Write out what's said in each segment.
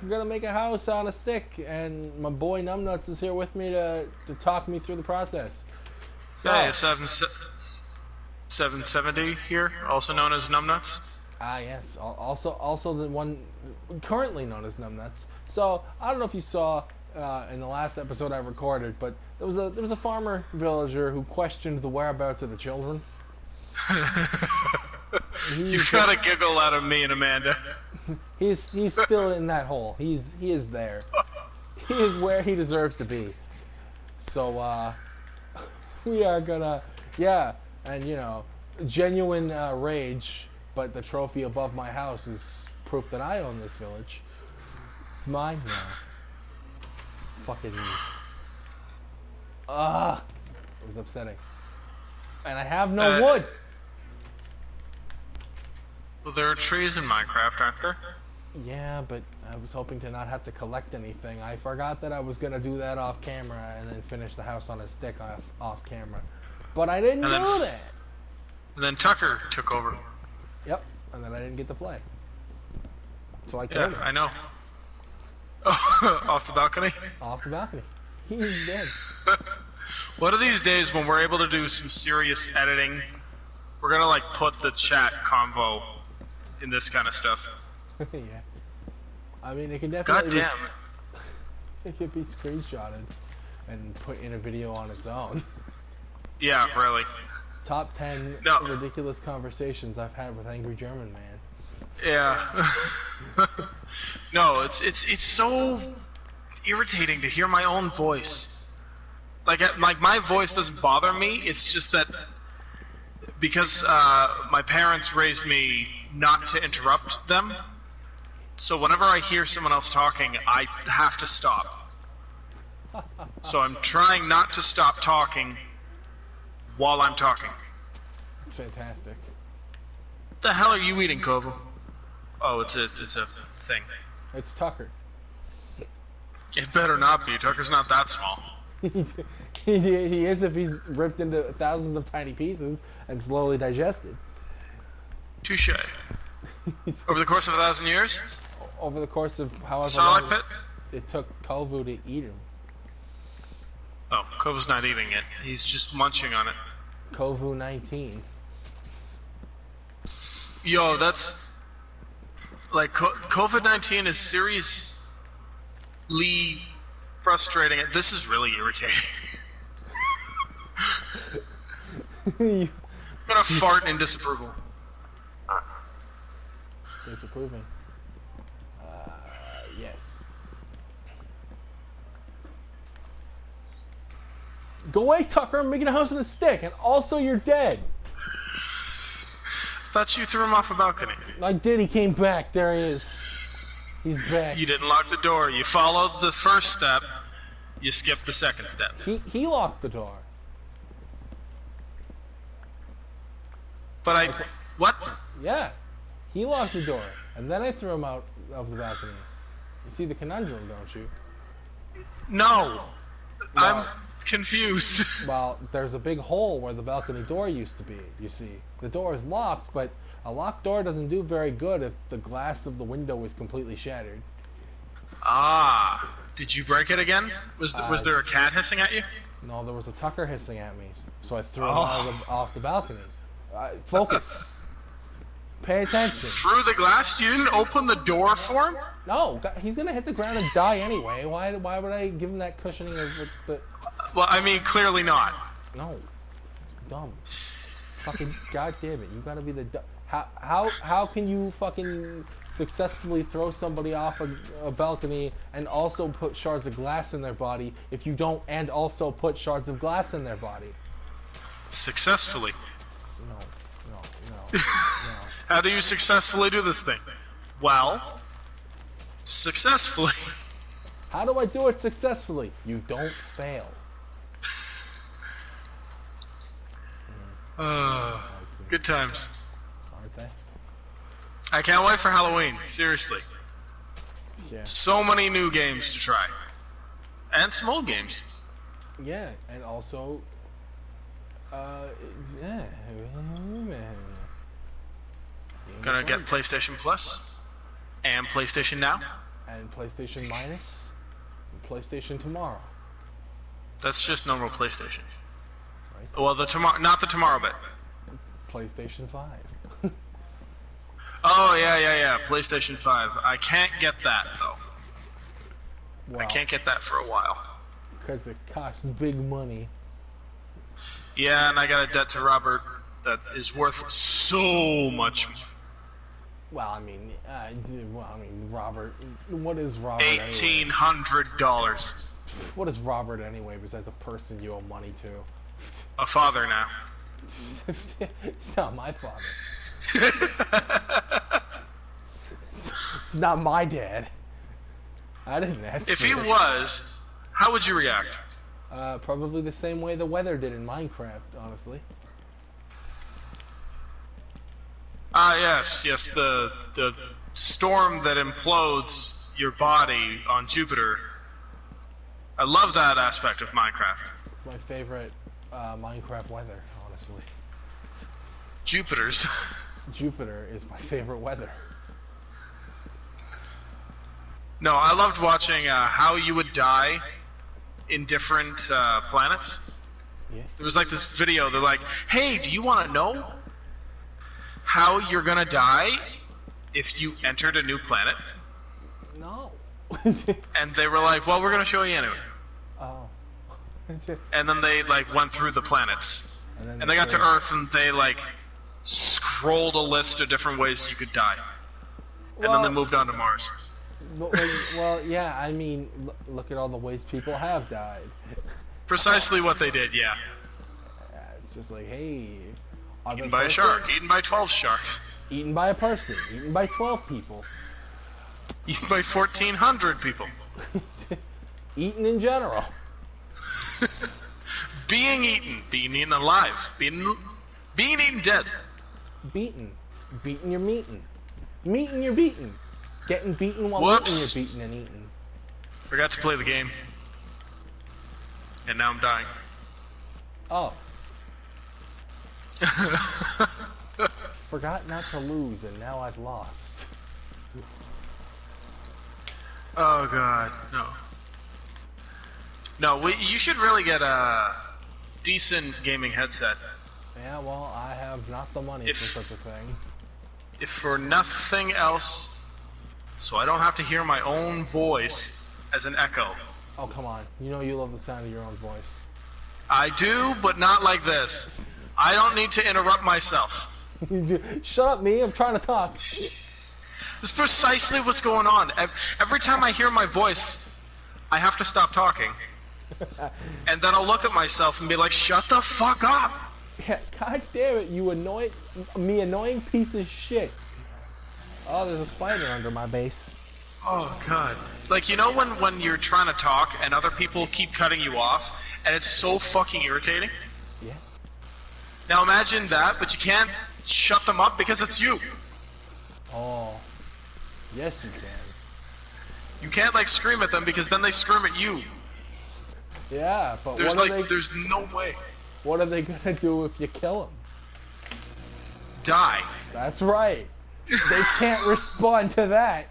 we're gonna make a house on a stick, and my boy Numbnuts is here with me to talk me through the process. So, Hey, 770 here, also known as Numbnuts. Ah, yes. Also the one currently known as Numbnuts. So I don't know if you saw in the last episode I recorded, but there was a farmer villager who questioned the whereabouts of the children. You got a giggle out of me and Amanda. He's still in that hole. He is there. He is where he deserves to be. So we are gonna and you know, genuine rage. But the trophy above my house is proof that I own this village. It's mine now. Fucking it was upsetting. And I have no wood. Well, there are trees in Minecraft, aren't there? Yeah, but I was hoping to not have to collect anything. I forgot that I was gonna do that off camera and then finish the house on a stick off camera. But I didn't know that. And then Tucker took over. Yep, and then I didn't get to play. So I killed him. I know. Oh, off the balcony? Off the balcony. He's dead. One of these days when we're able to do some serious editing, we're gonna like put the chat convo in this kind of stuff. Yeah. I mean, it can definitely God damn it could be screenshotted and put in a video on its own. Yeah, really. Top 10 ridiculous conversations I've had with Angry German Man. Yeah. No, it's so irritating to hear my own voice. Like my voice doesn't bother me. It's just that because my parents raised me not to interrupt them. So whenever I hear someone else talking, I have to stop. So I'm trying not to stop talking while I'm talking. It's fantastic. What the hell are you eating, Kovo? Oh, it's a thing. It's Tucker. It better not be. Tucker's not that small. He is if he's ripped into thousands of tiny pieces and slowly digested. Touche. Over the course of 1,000 years? Over the course of however Starlight long Pit? it took Kovu to eat him. Oh, Kovo's not eating it. He's just munching on it. Kovu 19. Yo, that's... Like, COVID-19 is seriously frustrating. This is really irritating. I'm gonna fart in disapproval. Disapproving. Yes. Go away, Tucker! I'm making a house on a stick, and also you're dead! Thought you threw him off a balcony. I did, he came back. There he is. He's back. You didn't lock the door. You followed the first step. You skipped the second step. He locked the door. But what? Yeah. He locked the door, and then I threw him out of the balcony. You see the conundrum, don't you? No. I'm confused. Well, there's a big hole where the balcony door used to be, you see. The door is locked, but a locked door doesn't do very good if the glass of the window is completely shattered. Ah. Did you break it again? Was there a cat hissing at you? No, there was a Tucker hissing at me, so I threw him off the balcony. Focus. Pay attention. Through the glass? You didn't open the door for him? No, he's gonna hit the ground and die anyway. Why would I give him that cushioning of the... Well, I mean, clearly not. No. Dumb. Fucking goddamn it. You gotta be the... How can you fucking successfully throw somebody off a balcony and also put shards of glass in their body if you don't and also put shards of glass in their body? Successfully. No. How do you successfully do this thing? Well, successfully. How do I do it successfully? You don't fail. Good times. Aren't they? I can't wait for Halloween, seriously. Yeah. So many new games to try. And some old games. Yeah, and also... Gonna get PlayStation Plus and PlayStation Now. and PlayStation Minus, and PlayStation Tomorrow. That's just normal PlayStation. Right? Well, not the Tomorrow bit. PlayStation 5. Oh, yeah. PlayStation 5. I can't get that, though. Well, I can't get that for a while. Because it costs big money. Yeah, and I got a debt to Robert that is worth so much. Well, I mean, Robert. What is Robert? $1,800. What is Robert anyway? Besides a person you owe money to. A father now. It's not my father. It's not my dad. I didn't ask. If he was, how would you react? Probably the same way the weather did in Minecraft, honestly. Yes, the storm that implodes your body on Jupiter. I love that aspect of Minecraft. It's my favorite Minecraft weather, honestly. Jupiter's. Jupiter is my favorite weather. No, I loved watching how you would die in different planets. Yeah. There was like this video, they're like, hey, do you want to know how you're gonna die if you entered a new planet? No. And they were like, well, we're gonna show you anyway. Oh. And then they like went through the planets. And they got to Earth and they like scrolled a list of different ways you could die. And then they moved on to Mars. Well, yeah, I mean, look at all the ways people have died. Precisely what they did, yeah. It's just like, hey... Eaten by a shark, eaten by 12 sharks. Eaten by a person, eaten by 12 people. Eaten by 1,400 people. Eaten in general. Being eaten alive, being eaten dead. Beaten you're meeting. Meeting you're beaten. Getting beaten while eating you're beaten and eaten. Forgot to play the game. And now I'm dying. Oh. Forgot not to lose and now I've lost. Oh god, no. No, you should really get a decent gaming headset. Yeah, well, I have not the money for such a thing. If for nothing else, so I don't have to hear my own voice as an echo. Oh, come on. You know you love the sound of your own voice. I do, but not like this. I don't need to interrupt myself. Shut up, me. I'm trying to talk. That's precisely what's going on. Every time I hear my voice, I have to stop talking. And then I'll look at myself and be like, shut the fuck up! Yeah, god damn it, you annoying piece of shit. Oh, there's a spider under my base. Oh god. Like, you know when you're trying to talk and other people keep cutting you off, and it's so fucking irritating? Yeah. Now imagine that, but you can't shut them up because it's you. Oh. Yes, you can. You can't, like, scream at them because then they scream at you. Yeah, but there's there's no way. What are they gonna do if you kill them? Die. That's right. They can't respond to that.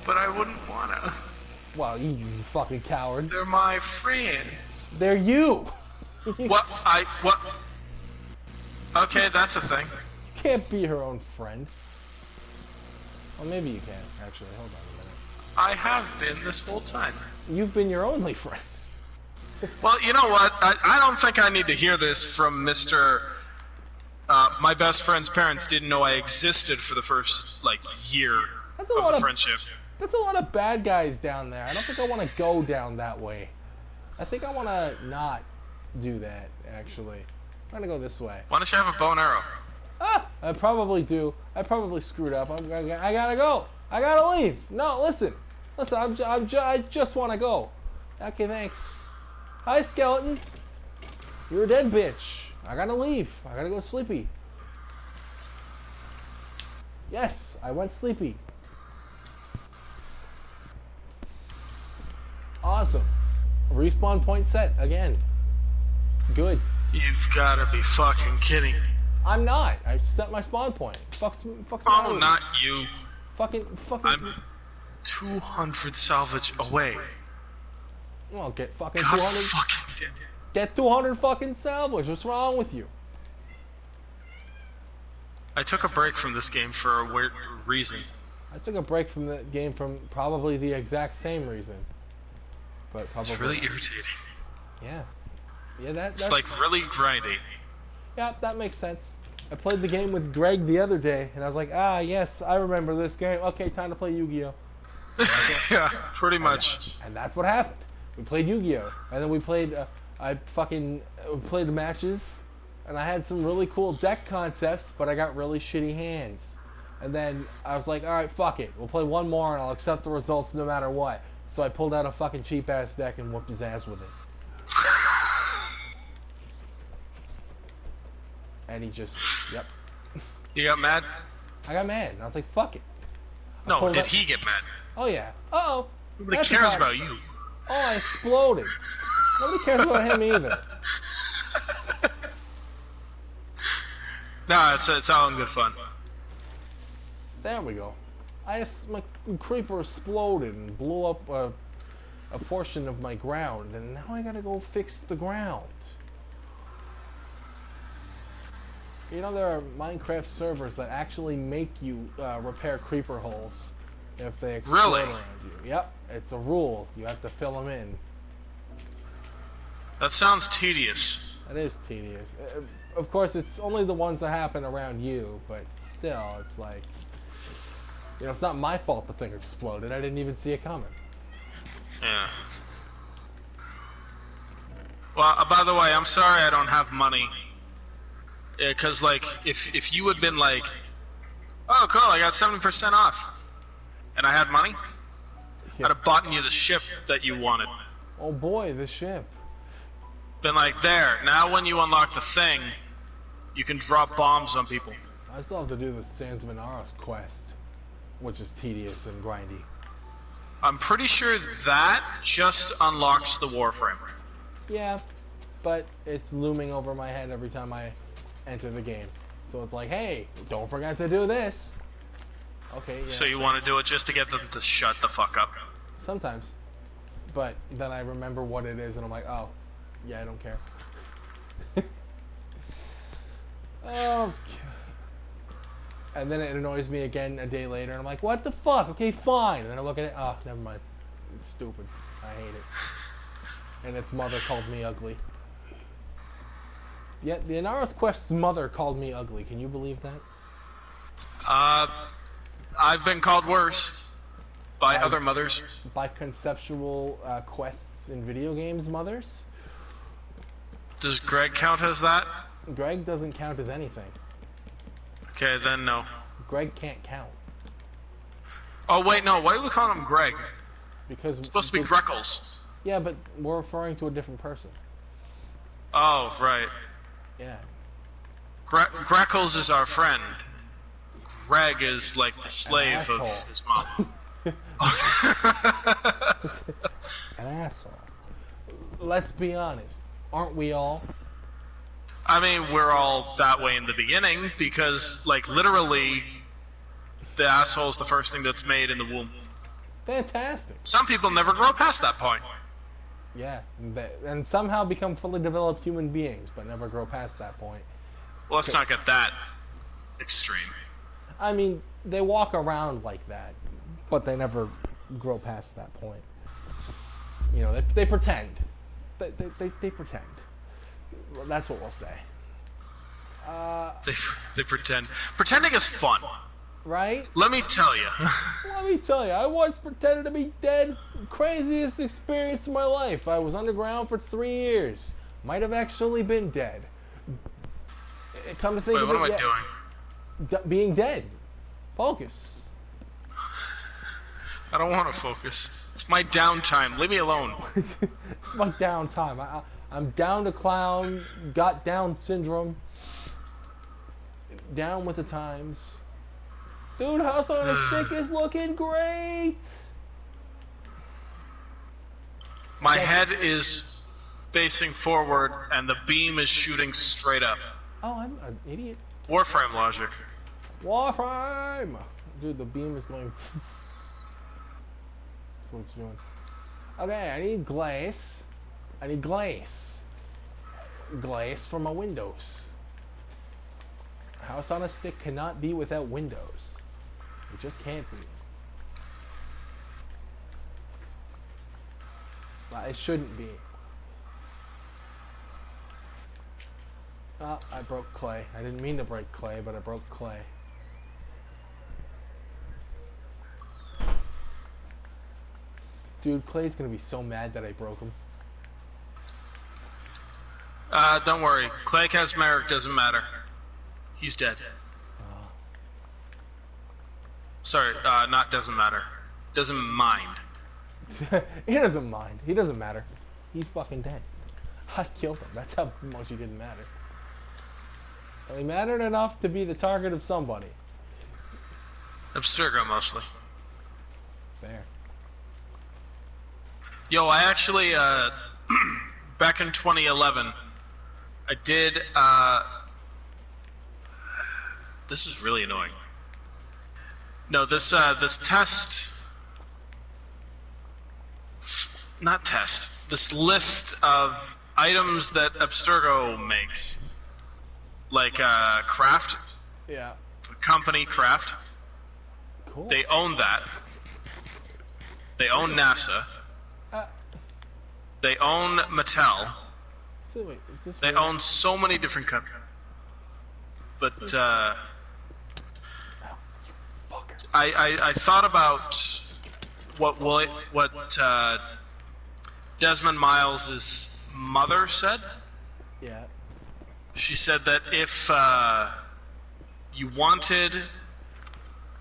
But I wouldn't wanna. Well, you fucking coward. They're my friends. They're you. What? What? Okay, that's a thing. You can't be her own friend. Well, maybe you can, actually. Hold on a minute. I have been this whole time. You've been your only friend. Well, you know what? I don't think I need to hear this from Mr. My best friend's parents didn't know I existed for the first, like, year of friendship. That's a lot of bad guys down there. I don't think I want to go down that way. I think I want to not do that, actually. I'm going to go this way. Why don't you have a bow and arrow? Ah! I probably do. I probably screwed up. I gotta go. I gotta leave. No, listen. Listen, I just want to go. Okay, thanks. Hi, skeleton. You're a dead bitch. I gotta leave. I gotta go sleepy. Yes, I went sleepy. Awesome. Respawn point set again. Good. You've gotta be fucking kidding. I'm not. I set my spawn point. Fuck's Oh, not you. Fucking. I'm 200 salvage away. Well, get fucking God 200. fucking damn. Get 200 fucking salvage. What's wrong with you? I took a break from this game for a weird reason. I took a break from the game from probably the exact same reason. But probably. It's really irritating. Yeah. Yeah, that's It's like really grindy. Yeah, that makes sense. I played the game with Greg the other day, and I was like, ah, yes, I remember this game. Okay, time to play Yu-Gi-Oh. Yeah, pretty much. And that's what happened. We played Yu-Gi-Oh, and then we played. I fucking played the matches, and I had some really cool deck concepts, but I got really shitty hands. And then I was like, all right, fuck it. We'll play one more, and I'll accept the results no matter what. So I pulled out a fucking cheap ass deck and whooped his ass with it. And he just, yep. You got mad? I got mad. And I was like, fuck it. No, did he get mad? Oh, yeah. Uh-oh. Nobody cares about you. Oh, I exploded. Nobody cares about him either. No, it's all in good fun. There we go. My creeper exploded and blew up a portion of my ground, and now I gotta go fix the ground. You know, there are Minecraft servers that actually make you repair creeper holes if they explode around you. Yep, it's a rule. You have to fill them in. That sounds tedious. It is tedious. Of course, it's only the ones that happen around you, but still, it's like, you know, it's not my fault the thing exploded. I didn't even see it coming. Yeah. Well, by the way, I'm sorry I don't have money. Because, like, if you had been like, oh, cool, I got 70% off, and I had money, I'd have bought you the ship that you wanted. Oh boy, the ship. Been like, there, now when you unlock the thing, you can drop bombs on people. I still have to do the Sands of Inaros quest, which is tedious and grindy. I'm pretty sure that just unlocks the Warframe. Yeah, but it's looming over my head every time I enter the game. So it's like, hey, don't forget to do this. Okay, yeah. So you want to do it just to get them to shut the fuck up? Sometimes. But then I remember what it is and I'm like, oh, yeah, I don't care. Oh, and then it annoys me again a day later and I'm like, what the fuck? Okay, fine. And then I look at it, oh, never mind. It's stupid. I hate it. And its mother called me ugly. Yeah, the Inaros Quest's mother called me ugly. Can you believe that? I've been called worse by other mothers. By conceptual quests in video games mothers? Does Greg count as that? Greg doesn't count as anything. Okay, then no. Greg can't count. Oh wait, no. Why do we call him Greg? Because It's supposed to be Freckles. Yeah, but we're referring to a different person. Oh, right. Yeah. Greckles is our friend. Greg is like the slave of his mom. An asshole. Let's be honest. Aren't we all? I mean, we're all that way in the beginning because, like, literally, the asshole's the first thing that's made in the womb. Fantastic. Some people never grow past that point. Yeah, and somehow become fully developed human beings, but never grow past that point. Well, let's not get that extreme. I mean, they walk around like that, but they never grow past that point. You know, they pretend. They pretend. Well, that's what we'll say. They pretend. Pretending is fun. Right? Let me tell you. Let me tell you, I once pretended to be dead. Craziest experience of my life. I was underground for 3 years. Might have actually been dead. Come to think of it, what am I doing? Being dead. Focus. I don't want to focus. It's my downtime. Leave me alone. It's my downtime. I'm down to clown. Got Down syndrome. Down with the times. Dude, House on a Stick is looking great! My head is facing forward, and the beam is shooting straight up. Oh, I'm an idiot. Warframe Logic. Warframe! Dude, the beam is going... That's what it's doing. Okay, I need glass. I need glass. Glass for my windows. A house on a stick cannot be without windows. It just can't be. Well, it shouldn't be. Oh, I broke clay. I didn't mean to break clay, but I broke clay. Dude, Clay's gonna be so mad that I broke him. Don't worry. Clay has Marik, doesn't matter. He's dead. Sorry, not doesn't matter. Doesn't mind. He doesn't mind. He doesn't matter. He's fucking dead. I killed him. That's how much he didn't matter. Well, he mattered enough to be the target of somebody. Abstergo, mostly. There. Yo, I actually, back in 2011, I did, this is really annoying. No, this test, not test, this list of items that Abstergo makes, like, Craft. Yeah. The company Craft. Cool. They own that. They own NASA. They own Mattel. So wait, is this They real? own so many different companies. But, I thought about what Desmond Miles' mother said. Yeah. She said that if you wanted...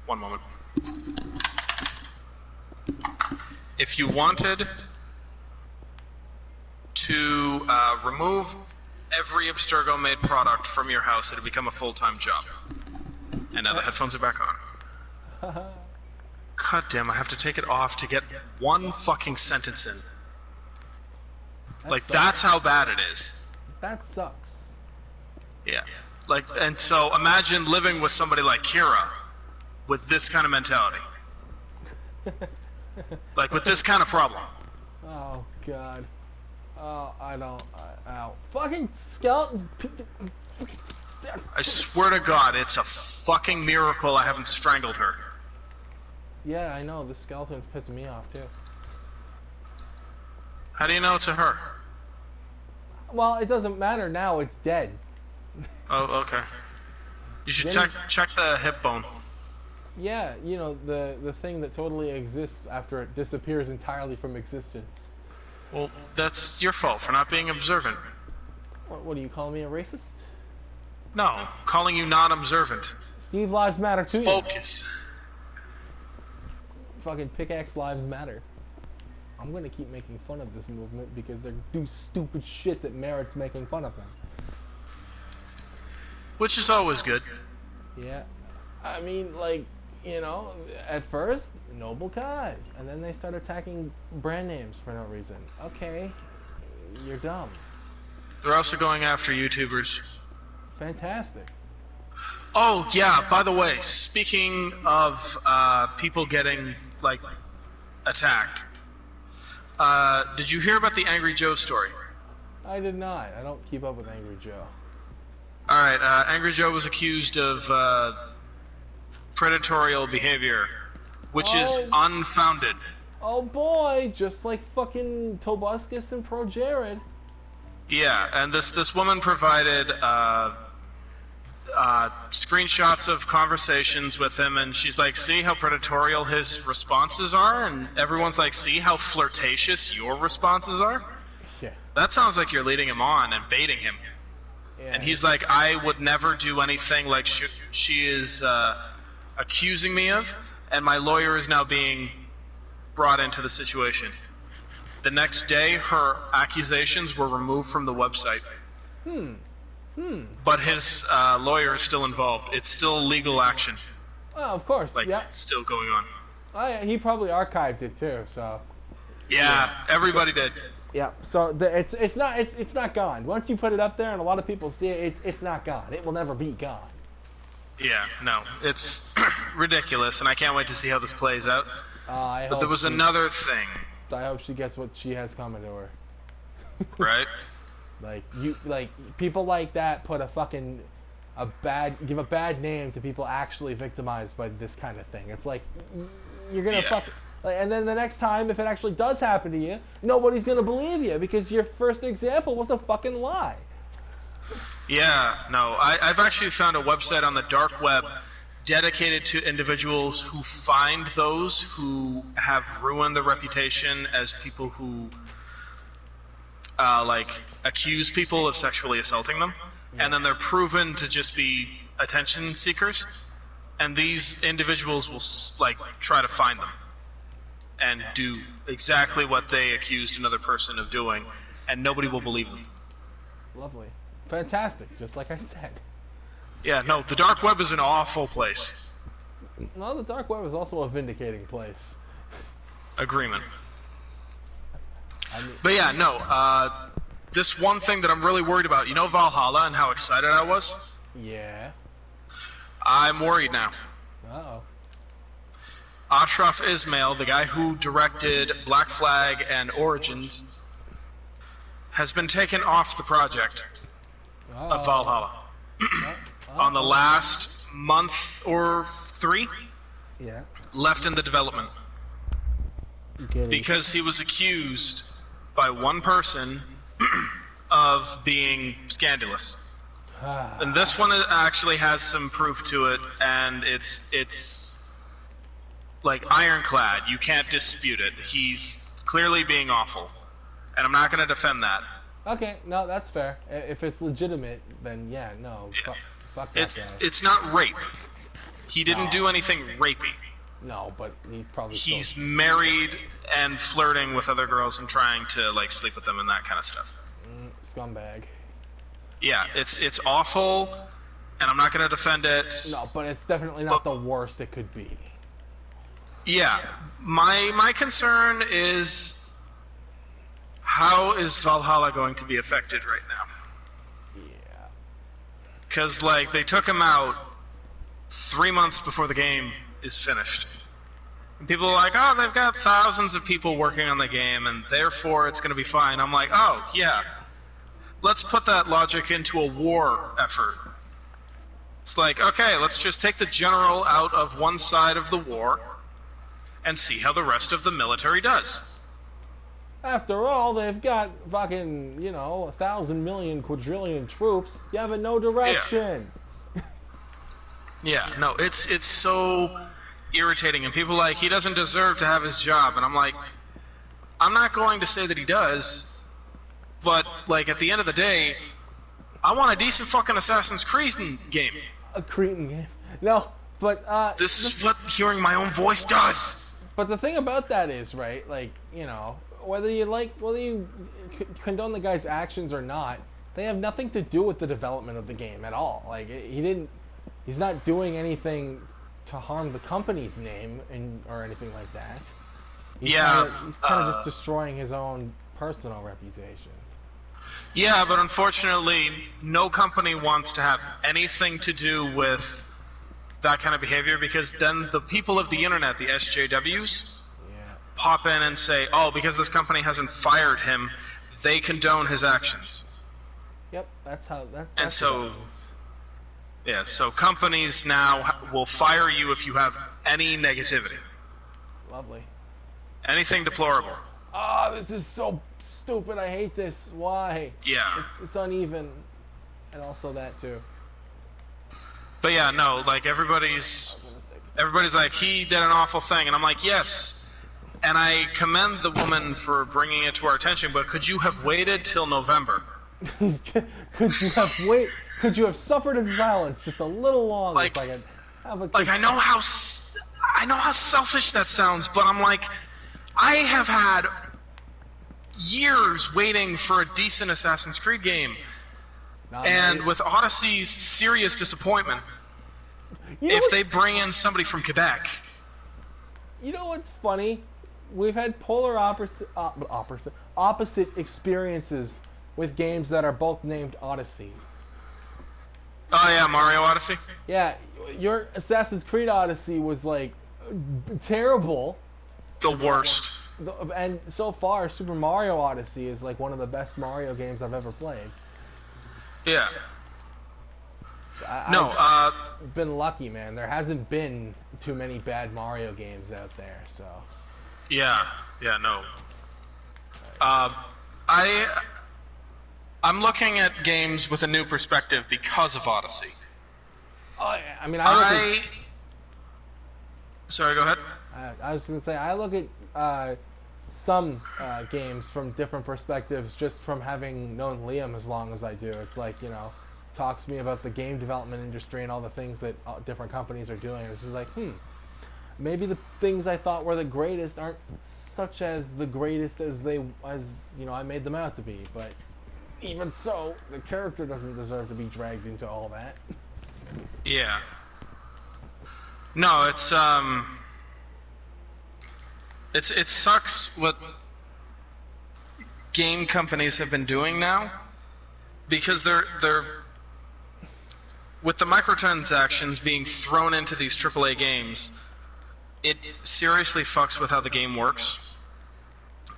One moment. If you wanted to remove every Abstergo-made product from your house, it'd become a full-time job. And now the headphones are back on. God damn, I have to take it off to get one fucking sentence in. Like, that's how bad it is. That sucks. Yeah. Like, and so imagine living with somebody like Kira with this kind of mentality. Like, with this kind of problem. Oh, God. Oh, I don't... ow. Fucking skeleton... I swear to God, it's a fucking miracle I haven't strangled her. Yeah, I know. The skeleton's pissing me off, too. How do you know it's a her? Well, it doesn't matter now. It's dead. Oh, okay. You should Then- check the hip bone. Yeah, you know, the thing that totally exists after it disappears entirely from existence. Well, that's your fault for not being observant. What do you call me, a racist? No, calling you non-observant. Steve lives matter too. Focus. Fucking pickaxe lives matter. I'm gonna keep making fun of this movement because they do stupid shit that merits making fun of them. Which is always good. Yeah. I mean, like, you know, at first, noble cause, and then they start attacking brand names for no reason. Okay, you're dumb. They're also going after YouTubers. Fantastic. Oh, yeah, by the way, speaking of people getting, like, attacked, did you hear about the Angry Joe story? I did not. I don't keep up with Angry Joe. Alright, Angry Joe was accused of predatorial behavior, which is unfounded. Oh boy, just like fucking Tobuscus and Pro Jared. Yeah, and this woman provided screenshots of conversations with him, and she's like, see how predatorial his responses are? And everyone's like, see how flirtatious your responses are? Yeah. That sounds like you're leading him on and baiting him. Yeah. And he's like, I would never do anything like she is accusing me of, and my lawyer is now being brought into the situation. The next day, her accusations were removed from the website. But his lawyer is still involved. It's still legal action. Oh, of course. Like, Yeah. it's still going on. Oh, yeah, he probably archived it too. So. Yeah, everybody did. Yeah. So it's not gone. Once you put it up there and a lot of people see it, it's not gone. It will never be gone. Yeah, no, it's ridiculous, and I can't wait to see how this plays out. But there was another thing. I hope she gets what she has coming to her. Right? Like people like that put give a bad name to people actually victimized by this kind of thing. It's like you're gonna and then the next time if it actually does happen to you, nobody's gonna believe you because your first example was a fucking lie. Yeah, no, I've actually found a website on the dark web dedicated to individuals who find those who have ruined their reputation as people who accuse people of sexually assaulting them, and then they're proven to just be attention seekers, and these individuals will try to find them and do exactly what they accused another person of doing, and nobody will believe them. Lovely. Fantastic, just like I said. Yeah, no, the dark web is an awful place. No, the dark web is also a vindicating place. Agreement. But yeah, no, this one thing that I'm really worried about, you know Valhalla and how excited I was? Yeah. I'm worried now. Uh-oh. Ashraf Ismail, the guy who directed Black Flag and Origins, has been taken off the project of Valhalla. On the last month or 3? Yeah. Left in the development. Because he was accused by one person of being scandalous. And this one actually has some proof to it, and it's like ironclad. You can't dispute it. He's clearly being awful. And I'm not going to defend that. Okay, no, that's fair. If it's legitimate, then yeah, no. Yeah. Fuck that guy. It's not rape. He didn't do anything rapey. No, but he's probably He's married and flirting with other girls and trying to sleep with them and that kind of stuff. Scumbag. Yeah, it's awful, and I'm not going to defend it. No, but it's definitely not the worst it could be. Yeah, my concern is how is Valhalla going to be affected right now? Yeah. Because they took him out 3 months before the game is finished. And people are like, oh, they've got thousands of people working on the game, and therefore it's going to be fine. I'm like, oh, yeah. Let's put that logic into a war effort. It's like, okay, let's just take the general out of one side of the war and see how the rest of the military does. After all, they've got fucking, 1,000 million quadrillion troops. You have no direction. Yeah, no, it's so irritating, and people are like, he doesn't deserve to have his job, and I'm like, I'm not going to say that he does, but at the end of the day, I want a decent fucking Assassin's Creed game. A Cretan game. No, but this is what hearing my own voice does. But the thing about that is, right, whether you condone the guy's actions or not, they have nothing to do with the development of the game at all. He's not doing anything to harm the company's name or anything like that. He's kind of just destroying his own personal reputation. Yeah, but unfortunately, no company wants to have anything to do with that kind of behavior, because then the people of the internet, the SJWs, pop in and say, oh, because this company hasn't fired him, they condone his actions. Yep, that's how. And so, yeah, so companies now will fire you if you have any negativity. Lovely. Anything deplorable. This is so stupid. I hate this. Why? Yeah. It's uneven, and also that too. But yeah, no, everybody's like, he did an awful thing, and I'm like, yes. And I commend the woman for bringing it to our attention, but could you have waited till November? Could you have suffered in silence just a little longer? So I could have a I know how selfish that sounds, but I'm like, I have had years waiting for a decent Assassin's Creed game, with Odyssey's serious disappointment, if they bring in somebody from Quebec. You know what's funny? We've had polar opposite experiences with games that are both named Odyssey. Oh yeah, Mario Odyssey. Yeah, your Assassin's Creed Odyssey was like terrible. The worst. And so far, Super Mario Odyssey is like one of the best Mario games I've ever played. Yeah. I've been lucky, man. There hasn't been too many bad Mario games out there, so. Yeah, no. I'm looking at games with a new perspective because of Odyssey. Oh, yeah. I mean, Sorry, go ahead. I was gonna say I look at some games from different perspectives just from having known Liam as long as I do. It's like, you know, talks to me about the game development industry and all the things that different companies are doing. It's just like, maybe the things I thought were the greatest aren't such as the greatest as you know, I made them out to be. But even so, the character doesn't deserve to be dragged into all that. Yeah. No, it sucks what game companies have been doing now, because they're with the microtransactions being thrown into these AAA games, it seriously fucks with how the game works.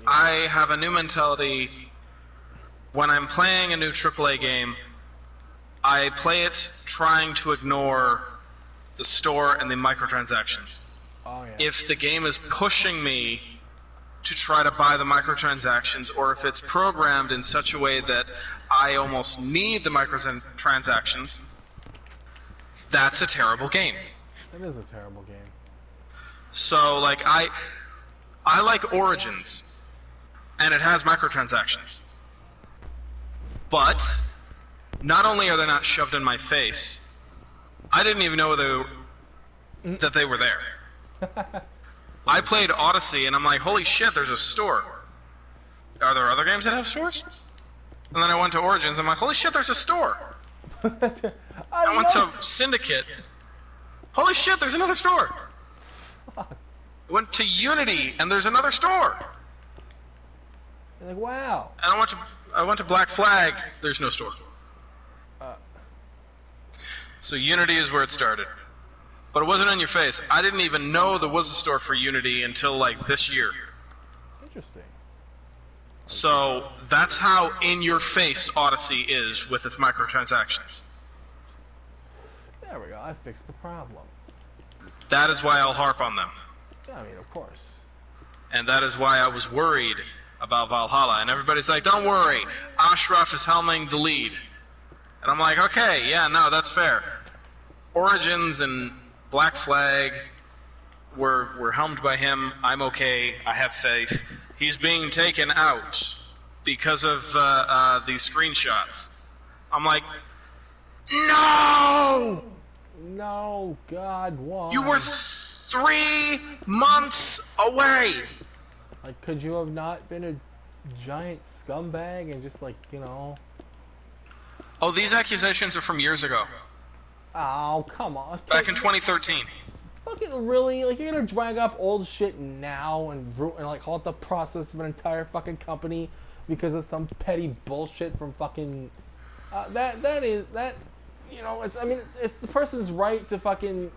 I have a new mentality. When I'm playing a new AAA game, I play it trying to ignore the store and the microtransactions. Oh, yeah. If the game is pushing me to try to buy the microtransactions, or if it's programmed in such a way that I almost need the microtransactions, that's a terrible game. It is a terrible game. So, like, I like Origins, and it has microtransactions. But not only are they not shoved in my face, I didn't even know that they were there. I played Odyssey, and I'm like, holy shit, there's a store. Are there other games that have stores? And then I went to Origins, I'm like, holy shit, there's a store. I went to Syndicate. Holy shit, there's another store. I went to Unity, and there's another store. You're like, wow. And I went to Black Flag, there's no store. So Unity is where it started. But it wasn't in your face. I didn't even know there was a store for Unity until, like, this year. Interesting. So that's how in-your-face Odyssey is with its microtransactions. There we go. I fixed the problem. That is why I'll harp on them. I mean, of course. And that is why I was worried about Valhalla. And everybody's like, don't worry, Ashraf is helming the lead. And I'm like, okay, yeah, no, that's fair. Origins and Black Flag were helmed by him. I'm okay. I have faith. He's being taken out because of these screenshots. I'm like, no! No, God, why? You were 3 months away! Like, could you have not been a giant scumbag and just, like, you know... Oh, these accusations are from years ago. Oh, come on. Back in 2013. Fucking really? Like, you're gonna drag up old shit now and like, halt the process of an entire fucking company because of some petty bullshit from fucking... you know, it's the person's right to fucking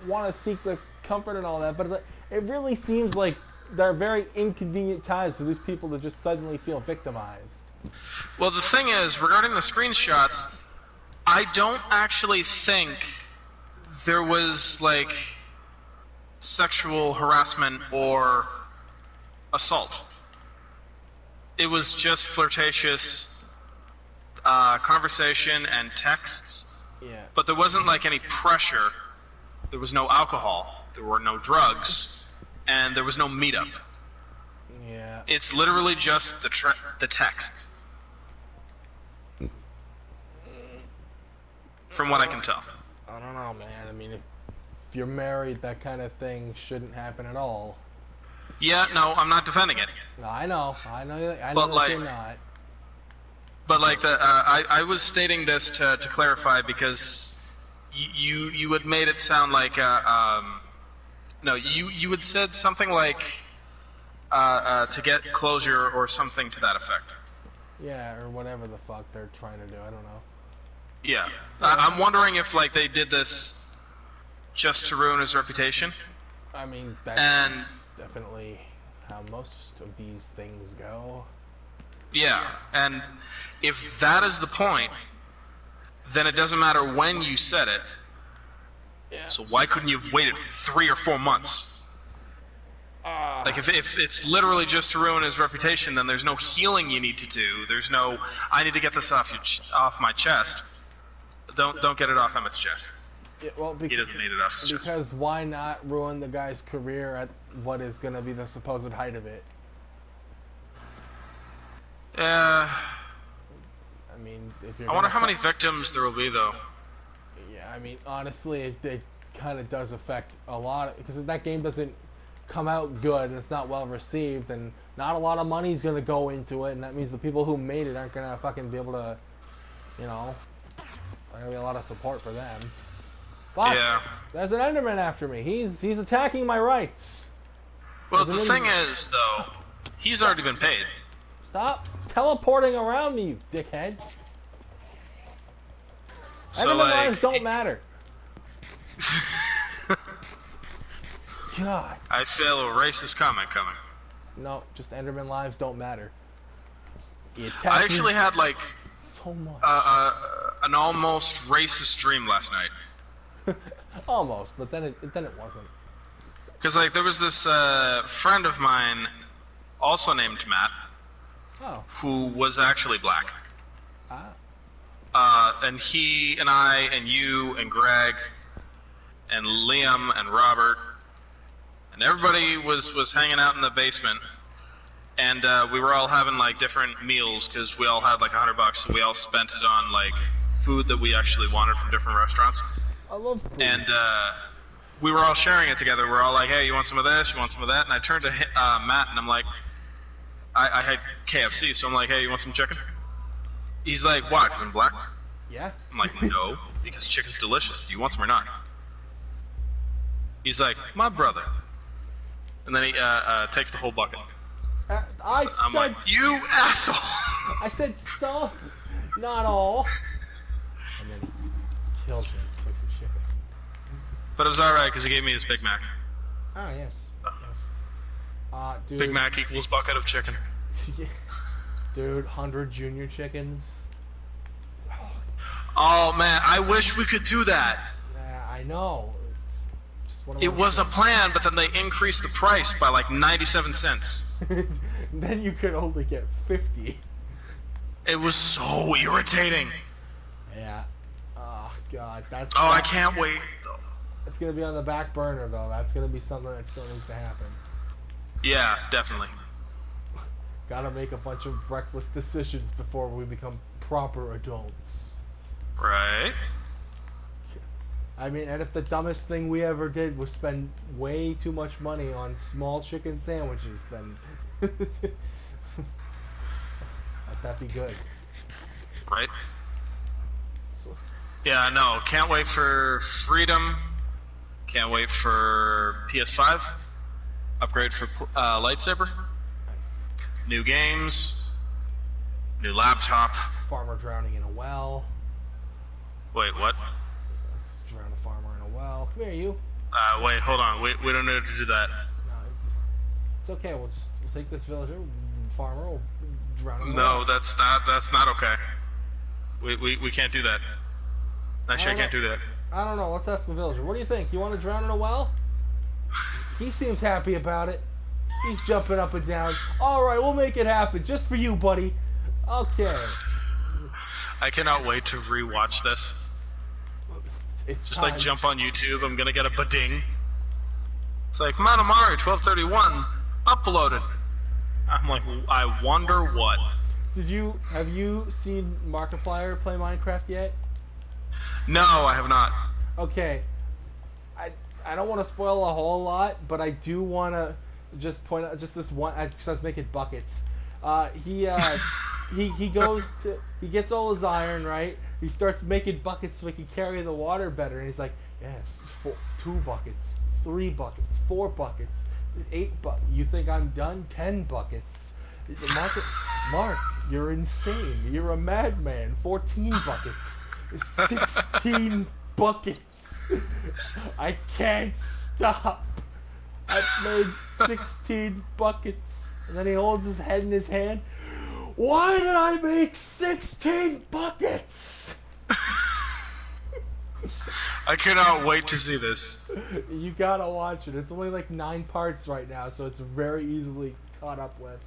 want to seek the comfort and all that, but it really seems like there are very inconvenient times for these people to just suddenly feel victimized. Well, the thing is, regarding the screenshots, I don't actually think there was, like, sexual harassment or assault. It was just flirtatious conversation and texts. Yeah. But there wasn't, like, any pressure. There was no alcohol. There were no drugs. And there was no meetup. Yeah. It's literally just the texts. From what I can tell. I don't know, man. I mean, if you're married, that kind of thing shouldn't happen at all. Yeah, no, I'm not defending it. No, I know But, that like, you're not. But, like, I was stating this to clarify because you had made it sound like no, you had said something like to get closure or something to that effect. Yeah, or whatever the fuck they're trying to do. I don't know. Yeah. I'm wondering if like they did this just to ruin his reputation. I mean, that's definitely how most of these things go. Yeah, and if that is the point, then it doesn't matter when you said it. Yeah. So why couldn't you have waited 3 or 4 months? Like, if it's literally just to ruin his reputation, then there's no healing you need to do. There's no, I need to get this off my chest. Don't get it off Emmett's chest. Yeah, well, He doesn't need it off his chest. Because why not ruin the guy's career at what is going to be the supposed height of it? Yeah. I mean, if you're I wonder how many victims there will be, though. Yeah, I mean, honestly, it kind of does affect a lot, because if that game doesn't come out good and it's not well received, and not a lot of money's going to go into it, and that means the people who made it aren't going to fucking be able to, you know, there's going to be a lot of support for them. But Yeah. there's an Enderman after me. He's attacking my rights. Well, the thing is, though, he's already been paid. Stop teleporting around me, you dickhead. So, Enderman like, lives don't matter. God. I feel a racist comment coming. No, just Enderman lives don't matter. I actually had, like, so much. an almost racist dream last night. Almost, but then it wasn't. Because, like, there was this friend of mine, also named Matt, Oh. who was actually black. Ah. And he and I and you and Greg and Liam and Robert and everybody was hanging out in the basement. And we were all having, like, different meals because we all had, like, $100, so we all spent it on, like, food that we actually wanted from different restaurants. I love food. And we were all sharing it together. We're all like, hey, you want some of this? You want some of that? And I turned to Matt, and I'm like, I had KFC, so I'm like, hey, you want some chicken? He's like, why? Because I'm black? Yeah? I'm like, no, because chicken's delicious. Do you want some or not? He's like, my brother. And then he takes the whole bucket. I'm like, you asshole! I said some, not all. And then he killed him for the chicken. But it was alright, because he gave me his Big Mac. Oh, yes. Dude. Big Mac equals bucket of chicken. Yeah. Dude, 100 junior chickens. Oh, man, I wish we could do that. Yeah, I know. It's just one of It was a plan, but then they increased the price by like 97 cents. Then you could only get 50. It was so irritating. Yeah. Oh, God. Oh, I can't wait, though. It's going to be on the back burner, though. That's going to be something that still needs to happen. Yeah, definitely. Gotta make a bunch of reckless decisions before we become proper adults. Right. I mean, and if the dumbest thing we ever did was spend way too much money on small chicken sandwiches, then let that be good. Right. Yeah, no, can't wait for Freedom. Can't wait for PS5. Upgrade for lightsaber. Nice. New games. New laptop. Farmer drowning in a well. Wait, what? Let's drown a farmer in a well. Come here, you. Wait, hold on. We don't need to do that. No, it's okay. We'll take this villager, farmer, we'll drown him. No, that's not okay. We can't do that. Actually, I can't do that. I don't know. Let's ask the villager. What do you think? You want to drown in a well? He seems happy about it. He's jumping up and down. All right, we'll make it happen just for you, buddy. Okay. I cannot wait to rewatch this. It's Just time. like jump on YouTube. I'm gonna get a bading. It's like Metalmario1231 uploaded. I'm like, I wonder what. Have you seen Markiplier play Minecraft yet? No, I have not. Okay. I don't want to spoil a whole lot, but I do want to just point out just this one, because I was making buckets. He gets all his iron, right? He starts making buckets so he can carry the water better, and he's like, yes, 2 buckets, 3 buckets, 4 buckets, 8 buckets. You think I'm done? 10 buckets. Mark, you're insane. You're a madman. 14 buckets. 16 buckets. I can't stop. I've made 16 buckets. And then he holds his head in his hand. Why did I make 16 buckets? I cannot wait to see this. You gotta watch it. It's only like 9 parts right now, so it's very easily caught up with.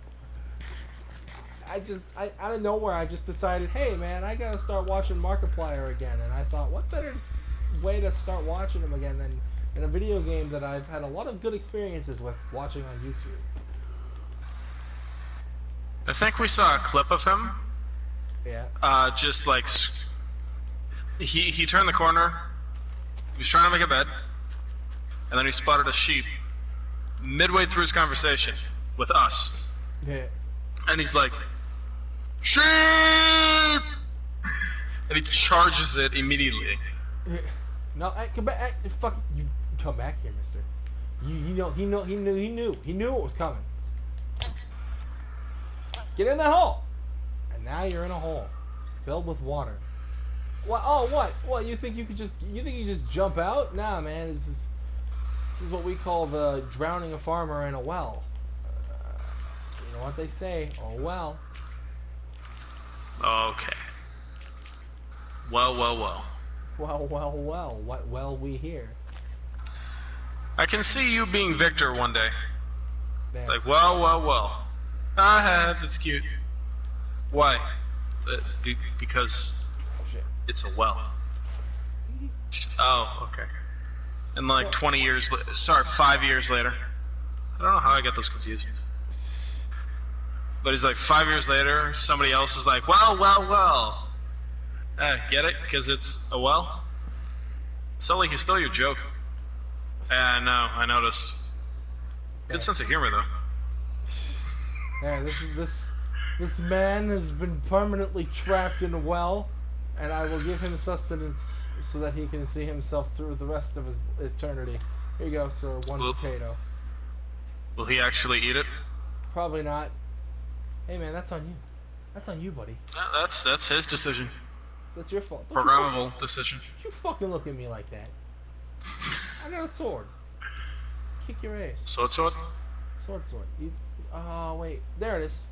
Out of nowhere, I just decided, hey man, I gotta start watching Markiplier again. And I thought, what better way to start watching him again than in a video game that I've had a lot of good experiences with watching on YouTube. I think we saw a clip of him. Yeah. Just like he turned the corner. He was trying to make a bed, and then he spotted a sheep midway through his conversation with us. Yeah. And he's like, "Sheep!" and he charges it immediately. No, come back! Fuck you! Come back here, Mister. He knew it was coming. Get in that hole! And now you're in a hole filled with water. What? Oh, what? What? You think you just jump out? Nah, man. This is what we call the drowning a farmer in a well. You know what they say? Oh well. Okay. Well. Well. What well we hear? I can see you being Victor one day. There. It's like, well. That's cute. Why? Because Shit. it's a well. Oh, okay. And like 20 years, 5 years later. I don't know how I got this confused. But he's like, 5 years later, somebody else is like, well. Get it? Because it's a well? Sully, he stole your joke. No, I noticed. Good sense of humor, though. Yeah, this man has been permanently trapped in a well, and I will give him sustenance so that he can see himself through the rest of his eternity. Here you go, sir. One potato. Will he actually eat it? Probably not. Hey man, that's on you. That's on you, buddy. That's his decision. That's your fault. Programmable decision. You fucking look at me like that. I got a sword. Kick your ass. Sword? Sword. Oh, wait. There it is.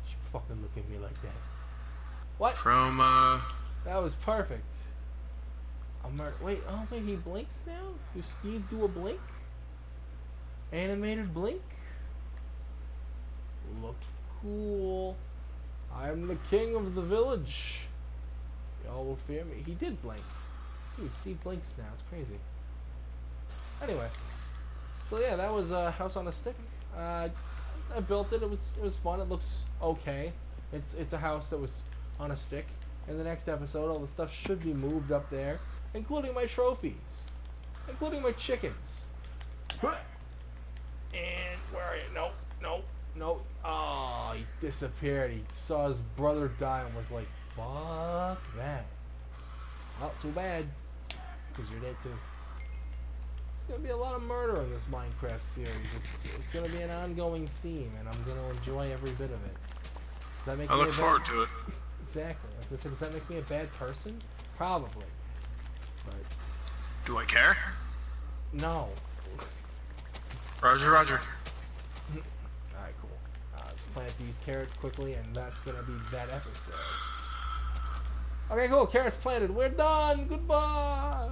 You fucking look at me like that. What? From, That was perfect. Wait, he blinks now? Does Steve do a blink? Animated blink? Looked cool. I'm the king of the village. Y'all will fear me. He did blink. Dude, Steve blinks now. It's crazy. Anyway. So yeah, that was House on a Stick. I built it. It was fun. It looks okay. It's a house that was on a stick. In the next episode, all the stuff should be moved up there, including my trophies, including my chickens. And where are you? No. Oh, he disappeared. He saw his brother die and was like, "Fuck that." Well, too bad, because you're dead too. There's gonna be a lot of murder in this Minecraft series. It's gonna be an ongoing theme, and I'm gonna enjoy every bit of it. Does that make I look forward to it. Exactly. I was gonna say, does that make me a bad person? Probably. But do I care? no. Roger. Alright, cool. Let's plant these carrots quickly, and that's gonna be that episode. Okay, cool. Carrots planted. We're done. Goodbye.